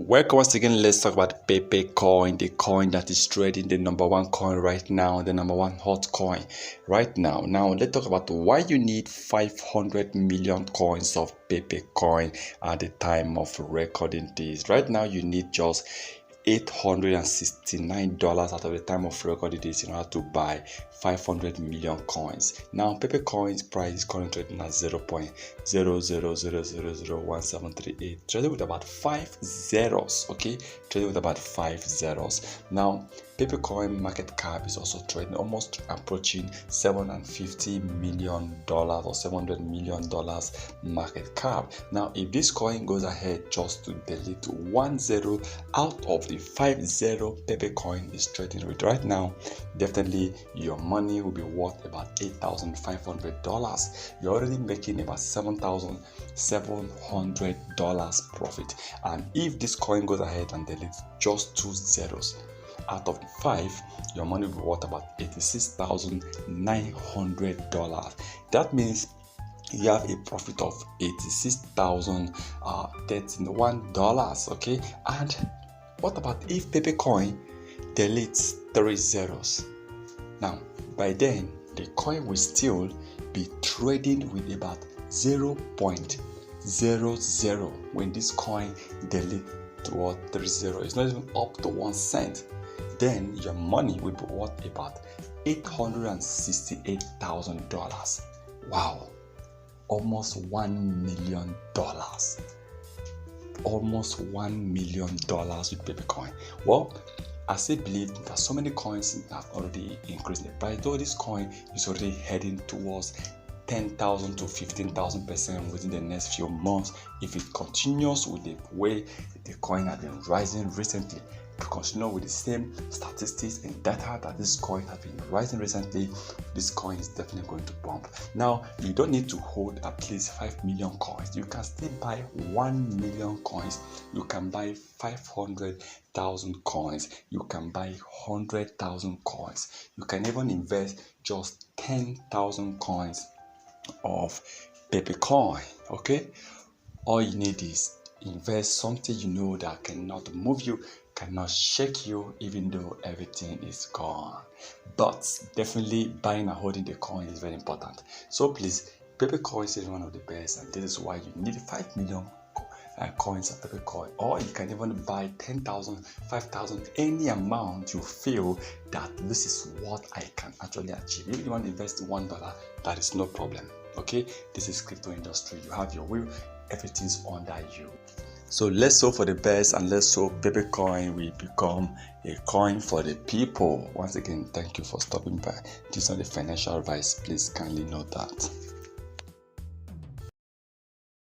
Welcome once again. Let's talk about Pepe coin, the coin that is trading, the number one coin right now, the number one hot coin right now. Now let's talk about why you need 500 million coins of Pepe coin at the time of recording this. Right now you need just $869 at the time of recording this in order to buy 500 million coins. Now Pepe coin's price is currently trading at 0.0000001738, trading with about 5 zeros. Okay, trading with about 5 zeros. Now Pepe coin market cap is also trading almost approaching $750 million or $700 million market cap. Now if this coin goes ahead just to delete 1 zero out of the 5 zero Pepe coin is trading with right now, definitely your money will be worth about $8,500. You're already making about $7,700 profit. And if this coin goes ahead and deletes just 2 zeros out of the 5, your money will be worth about $86,900. That means you have a profit of $86,031. Okay, and what about if Pepe coin deletes 3 zeros? Now by then the coin will still be trading with about 0.00 when this coin deletes toward 3 zero. It's not even up to 1 cent. Then your money will be worth about $868,000. Wow, almost $1 million. Almost $1 million with Pepe coin. Well, I still believe that so many coins have already increased the price, though this coin is already heading towards 10,000 to 15,000% within the next few months. If it continues with the way the coin has been rising recently, if it continues with the same statistics and data that this coin has been rising recently, this coin is definitely going to bump. Now, you don't need to hold at least 5 million coins. You can still buy 1 million coins. You can buy 500,000 coins. You can buy 100,000 coins. You can even invest just 10,000 coins of Pepe coin. Okay, all you need is invest something you know that cannot move you, cannot shake you, even though everything is gone. But definitely buying and holding the coin is very important. So please, Pepe coin is one of the best, and this is why you need 5 million coins of Pepe coin, or you can even buy 10,000, 5,000, any amount you feel that this is what I can actually achieve. If you want to invest $1, that is no problem. Okay, this is crypto industry. You have your will, everything's under you. So let's hope for the best, and let's hope Pepe coin will become a coin for the people. Once again, thank you for stopping by. This is not a financial advice. Please kindly note that.